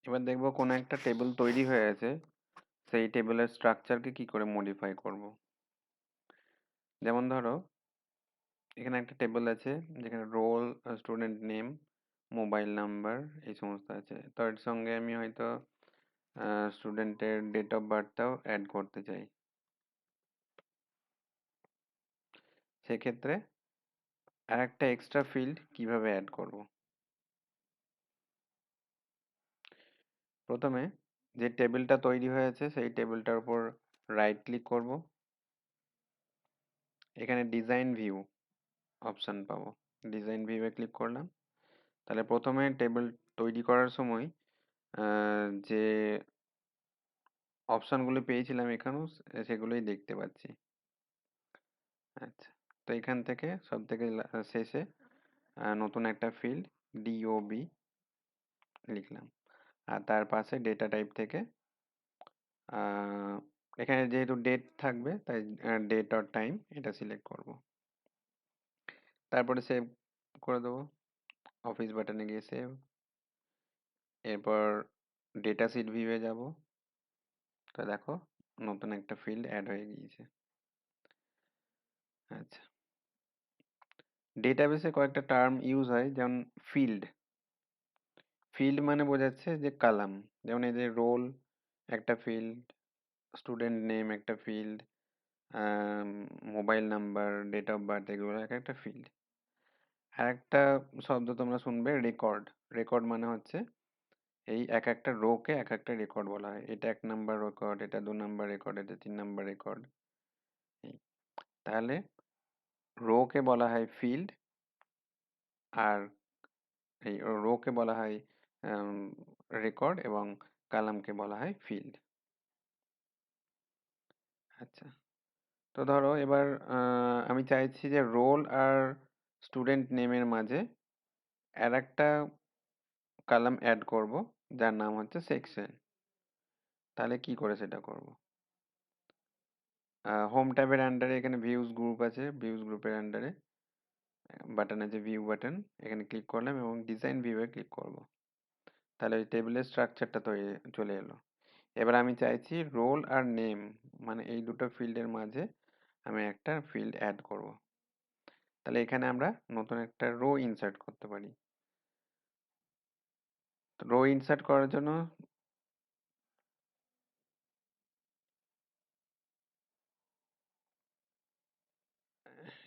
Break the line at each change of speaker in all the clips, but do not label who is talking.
এবার দেখবো কোনো একটা টেবিল তৈরি হয়ে আছে, সেই টেবিলের স্ট্রাকচারকে কি করে মডিফাই করব। যেমন ধরো এখানে একটা টেবিল আছে যেখানে roll, student name, mobile number এই সমস্ত আছে। তো এর সঙ্গে আমি হয়তো স্টুডেন্টের ডেট অফ বার্থটাও অ্যাড করতে চাই। সেক্ষেত্রে আর একটা এক্সট্রা ফিল্ড কিভাবে অ্যাড করব। প্রথমে যে টেবিলটা তৈরি হয়েছে সেই টেবিলটার উপর রাইট ক্লিক করব। এখানে ডিজাইন ভিউ অপশন পাবো, ডিজাইন ভিউয়ে ক্লিক করলাম। তাহলে প্রথমে টেবিল তৈরি করার সময় যে অপশনগুলো পেয়েছিলাম এখানেও সেগুলোই দেখতে পাচ্ছি। আচ্ছা, তো এখান থেকে সব থেকে শেষে নতুন একটা ফিল্ড ডিওবি লিখলাম। আর তার পাশে ডেটা টাইপ থেকে আহ, এখানে যেহেতু ডেট থাকবে তাই ডেট অর টাইম এটা সিলেক্ট করব। তারপরে সেভ করে দেবো, অফিস বাটনে গিয়ে সেভ। এরপর ডেটা শিট ভিউয়ে যাব। তো দেখো নতুন একটা ফিল্ড অ্যাড হয়ে গিয়েছে। আচ্ছা, ডেটাবেসে কয়েকটা টার্ম ইউজ হয়, যেমন ফিল্ড। ফিল্ড মানে বোঝাচ্ছে যে কালাম, যেমন এই যে রোল একটা ফিল্ড, স্টুডেন্ট নেম একটা field, mobile number, date of birth, এগুলো এক একটা ফিল্ড। আর একটা শব্দ তোমরা শুনবে রেকর্ড। রেকর্ড মানে হচ্ছে এই এক একটা রোকে এক একটা রেকর্ড বলা হয়। এটা 1 নাম্বার রেকর্ড, এটা 2 নাম্বার রেকর্ড, এটা 3 নাম্বার রেকর্ড। তাহলে রোকে বলা হয় ফিল্ড, আর এই রোকে বলা হয় রেকর্ড, এবং কালামকে বলা হয় ফিল্ড। আচ্ছা, তো ধরো এবার আমি চাইছি যে রোল আর স্টুডেন্ট নেমের মাঝে আর একটা কালাম অ্যাড করব, যার নাম হচ্ছে সেকশন। তাহলে কি করে সেটা করব? হোম ট্যাবের আন্ডারে এখানে ভিউজ গ্রুপ আছে, ভিউজ গ্রুপের আন্ডারে বাটন আছে ভিউ বাটন, এখানে ক্লিক করলাম এবং ডিজাইন ভিউয়ে ক্লিক করব। তাহলে ওই টেবিলের স্ট্রাকচারটা তৈরি চলে এলো। এবার আমি চাইছি রোল আর নেম, মানে এই দুটো ফিল্ডের মাঝে আমি একটা ফিল্ড অ্যাড করব। তাহলে এখানে আমরা নতুন একটা রো ইনসার্ট করতে পারি। রো ইনসার্ট করার জন্য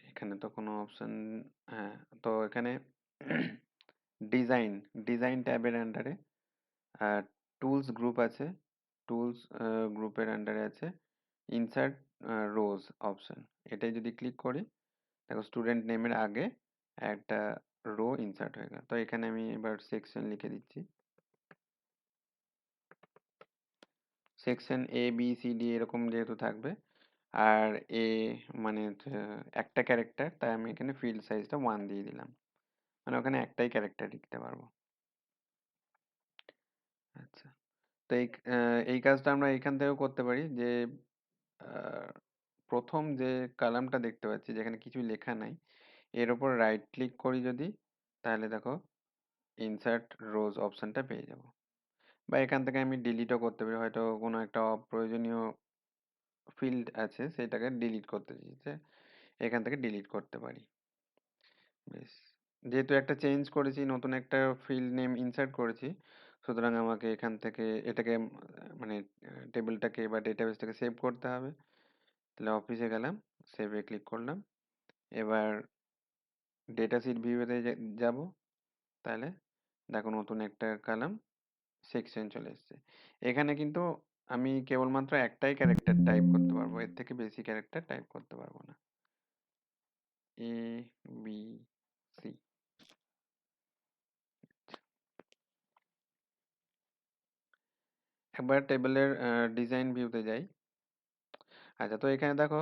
এখানে তো কোনো অপশন, হ্যাঁ, তো এখানে ডিজাইন, ডিজাইন ট্যাবের আন্ডারে টুলস গ্রুপ আছে। টুলস গ্রুপের আন্ডারে আছে ইনসার্ট রোজ অপশন। এটাই যদি ক্লিক করি, দেখো স্টুডেন্ট নেমের আগে একটা রো ইনসার্ট হয়ে গেল। তো এখানে আমি এবার সেকশন লিখে দিচ্ছি। Section A B C D এরকম যেহেতু থাকবে, আর এ মানে একটা ক্যারেক্টার, তাই আমি এখানে ফিল্ড সাইজটা 1 দিয়ে দিলাম, মানে ওখানে একটাই ক্যারেক্টার লিখতে পারবো। আচ্ছা, তো এই কাজটা আমরা এখান থেকেও করতে পারি যে আহ, প্রথম যে কলামটা দেখতে পাচ্ছি যেখানে কিছু লেখা নাই, এর উপর রাইট ক্লিক করি যদি, তাহলে দেখো ইনসার্ট রোজ অপশনটা পেয়ে যাব। বা এখান থেকে আমি ডিলিটও করতে পারি, হয়তো কোনো একটা অপ্রয়োজনীয় ফিল্ড আছে সেটাকে ডিলিট করতে চাইছে, এখান থেকে ডিলিট করতে পারি। বেশ, যেহেতু একটা চেঞ্জ করেছি, নতুন একটা ফিল্ড নেম ইনসার্ট করেছি, সুতরাং আমাকে এখান থেকে এটাকে মানে টেবিলটাকে বা ডেটাবেসটাকে সেভ করতে হবে। তাহলে অফিসে গেলাম, সেভে ক্লিক করলাম। এবার ডেটা শিট ভিউতে যাব। তাহলে দেখো নতুন একটা কলাম সেকশন চলে এসেছে। এখানে কিন্তু আমি কেবলমাত্র একটাই ক্যারেক্টার টাইপ করতে পারবো, এর থেকে বেশি ক্যারেক্টার টাইপ করতে পারবো না। A B C. একবার টেবিলের ডিজাইন ভিউতে যাই। আচ্ছা, তো এখানে দেখো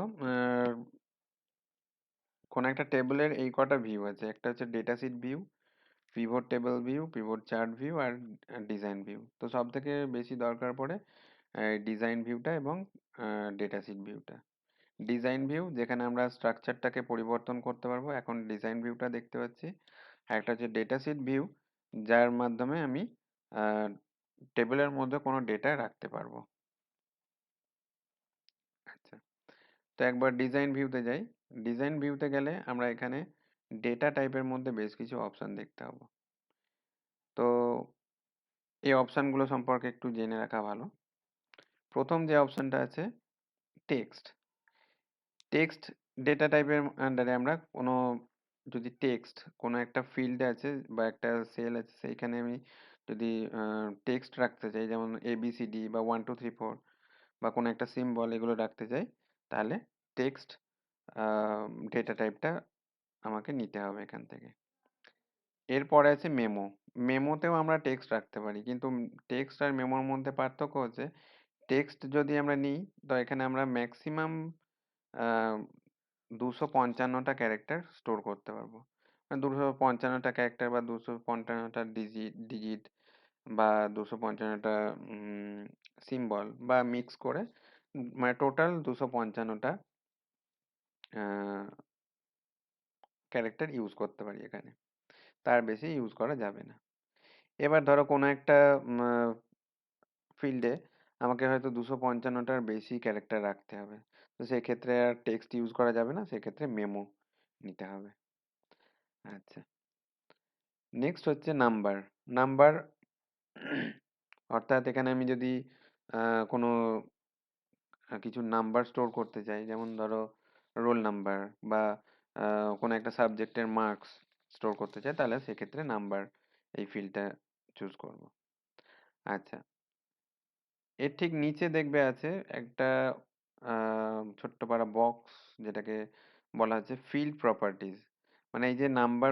কোন একটা টেবিলের এই কটা ভিউ আছে, একটা হচ্ছে data sheet view, pivot table view, pivot chart view, আর ডিজাইন ভিউ। তো সব থেকে বেশি দরকার পড়ে ডিজাইন ভিউটা এবং ডেটা শিট ভিউটা। ডিজাইন ভিউ যেখানে আমরা স্ট্রাকচারটাকে পরিবর্তন করতে পারবো, এখন ডিজাইন ভিউটা দেখতে পাচ্ছি। আর একটা হচ্ছে ডেটা শিট ভিউ, যার মাধ্যমে আমি টেবিলের মধ্যে কোনো ডেটা রাখতে পারবো। আচ্ছা, তো একবার ডিজাইন ভিউতে যাই। ডিজাইন ভিউতে গেলে আমরা এখানে ডেটা টাইপের মধ্যে বেশ কিছু অপশন দেখতে পাবো। তো এই অপশনগুলো সম্পর্কে একটু জেনে রাখা ভালো। প্রথম যে অপশনটা আছে টেক্সট। টেক্সট ডেটা টাইপের আন্ডারে আমরা কোনো যদি টেক্সট কোনো একটা ফিল্ডে আছে বা একটা সেল আছে, সেইখানে আমি যদি টেক্সট রাখতে চাই, যেমন ABCD বা 1 2 3 4 বা কোনো একটা সিম্বল এগুলো রাখতে চাই, তাহলে টেক্সট ডেটা টাইপটা আমাকে নিতে হবে এখান থেকে। এরপরে আছে মেমো। মেমোতেও আমরা টেক্সট রাখতে পারি, কিন্তু টেক্সট আর মেমোর মধ্যে পার্থক্য হচ্ছে টেক্সট যদি আমরা নিই, তো এখানে আমরা ম্যাক্সিমাম 255টা ক্যারেক্টার স্টোর করতে পারবো। 255টা ক্যারেক্টার বা 255টা ডিজিট বা 255টা সিম্বল বা মিক্স করে, মানে টোটাল 255টা ক্যারেক্টার ইউজ করতে পারি এখানে। তার বেশি ইউজ করা যাবে না। এবার ধরো কোনো একটা ফিল্ডে আমাকে হয়তো 255টার বেশি ক্যারেক্টার রাখতে হবে, তো সেক্ষেত্রে আর টেক্সট ইউজ করা যাবে না, সেক্ষেত্রে মেমো নিতে হবে। আচ্ছা, নেক্সট হচ্ছে নাম্বার। নাম্বার অর্থাৎ এখানে আমি যদি কোনো কিছু নাম্বার স্টোর করতে চাই, যেমন ধরো রোল নাম্বার বা কোনো একটা সাবজেক্টের মার্কস স্টোর করতে চাই, তাহলে সেক্ষেত্রে নাম্বার এই ফিল্ডটা চুজ করব। আচ্ছা, এর ঠিক নিচে দেখবে আছে একটা ছোট্ট পারা বক্স, যেটাকে বলা হচ্ছে ফিল্ড প্রপার্টিজ। মানে এই যে নাম্বার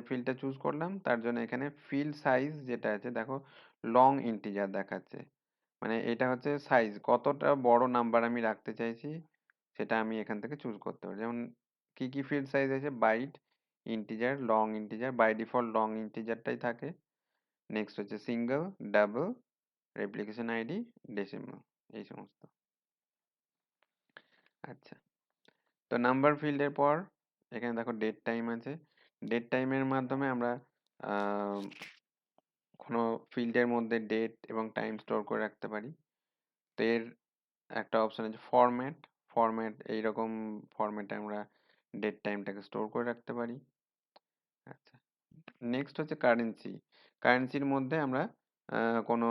ফিল্ডটা চুজ করলাম, তার জন্য এখানে ফিল্ড সাইজ যেটা আছে দেখো, লং ইন্টিজার দেখাচ্ছে। মানে এটা হচ্ছে সাইজ, কতটা বড় নাম্বার আমি রাখতে চাইছি সেটা আমি এখান থেকে চুজ করতে পারি। যেমন কি কি ফিল্ড সাইজ আছে, byte, integer, long integer. By default long ইন্টিজারটাই থাকে। নেক্সট হচ্ছে single, double, replication ID, decimal, এই সমস্ত। আচ্ছা, তো নাম্বার ফিল্ডের পর এখানে দেখো ডেট টাইম আছে। ডেট টাইমের মাধ্যমে আমরা আহ, কোনো ফিল্ডের মধ্যে ডেট এবং টাইম স্টোর করে রাখতে পারি। তো এর একটা অপশন আছে ফরম্যাট। ফরম্যাট এইরকম ফরম্যাটে আমরা ডেট টাইমটাকে স্টোর করে রাখতে পারি। আচ্ছা, নেক্সট হচ্ছে কারেন্সি। কারেন্সির মধ্যে আমরা কোনো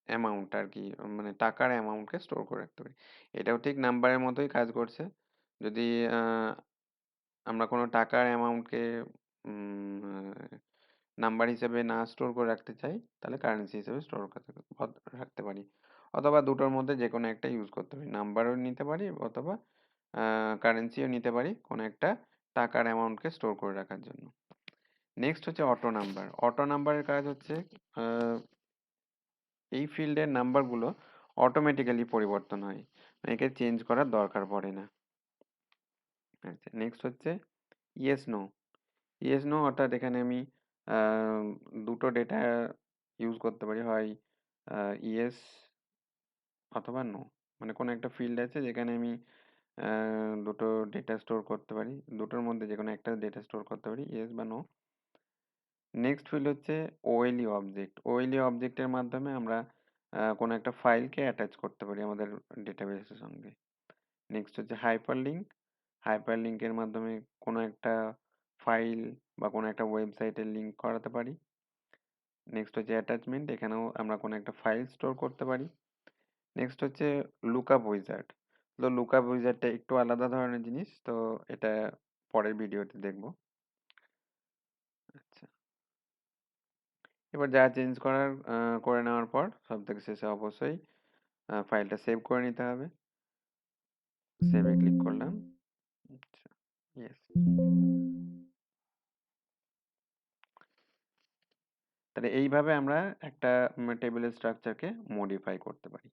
অ্যামাউন্ট আর কি, মানে টাকার অ্যামাউন্টকে স্টোর করে রাখতে পারি। এটাও ঠিক নাম্বারের মতোই কাজ করছে। যদি আমরা কোনো টাকার অ্যামাউন্টকে নাম্বার হিসেবে না স্টোর করে রাখতে চাই, তাহলে কারেন্সি হিসেবে স্টোর রাখতে পারি। অথবা দুটোর মধ্যে যে কোনো একটা ইউজ করতে পারি, নাম্বারও নিতে পারি অথবা কারেন্সিও নিতে পারি কোনো একটা টাকার অ্যামাউন্টকে স্টোর করে রাখার জন্য। নেক্সট হচ্ছে অটো নাম্বার। অটো নাম্বারের কাজ হচ্ছে আহ, এই ফিল্ডের নাম্বারগুলো অটোমেটিক্যালি পরিবর্তন হয়, মানে একে চেঞ্জ করার দরকার পড়ে না। আচ্ছা, নেক্সট হচ্ছে ইয়েস নো। ইয়েস নো অর্থাৎ এখানে আমি আহ, দুটো ডেটা ইউজ করতে পারি, হয় ইয়েস অথবা নো। মানে কোনো একটা ফিল্ড আছে যেখানে আমি দুটো ডেটা স্টোর করতে পারি, দুটোর মধ্যে যে কোনো একটা ডেটা স্টোর করতে পারি, ইয়েস বা নো। নেক্সট ফিল্ড হচ্ছে ওএলই অবজেক্ট। ওএলই অবজেক্টের মাধ্যমে আমরা কোনো একটা ফাইলকে অ্যাটাচ করতে পারি আমাদের ডেটাবেসের সঙ্গে। নেক্সট হচ্ছে হাইপারলিঙ্ক। হাইপারলিঙ্কের মাধ্যমে কোনো একটা ফাইল বা কোনো একটা ওয়েবসাইটের লিঙ্ক করাতে পারি। নেক্সট হচ্ছে অ্যাটাচমেন্ট। এখানেও আমরা কোনো একটা ফাইল স্টোর করতে পারি। নেক্সট হচ্ছে লুকআপ উইজার্ড। তো লুকআপ উইজার্ডটা একটু আলাদা ধরনের জিনিস, তো এটা পরের ভিডিওতে দেখবো। আচ্ছা, এবার যা চেঞ্জ করার করে নেওয়ার পর সব থেকে শেষে অবশ্যই ফাইলটা সেভ করে নিতে হবে। সেভে ক্লিক করলাম। আচ্ছা, ইয়েস। তাহলে এইভাবে আমরা একটা টেবিলের স্ট্রাকচারকে মডিফাই করতে পারি।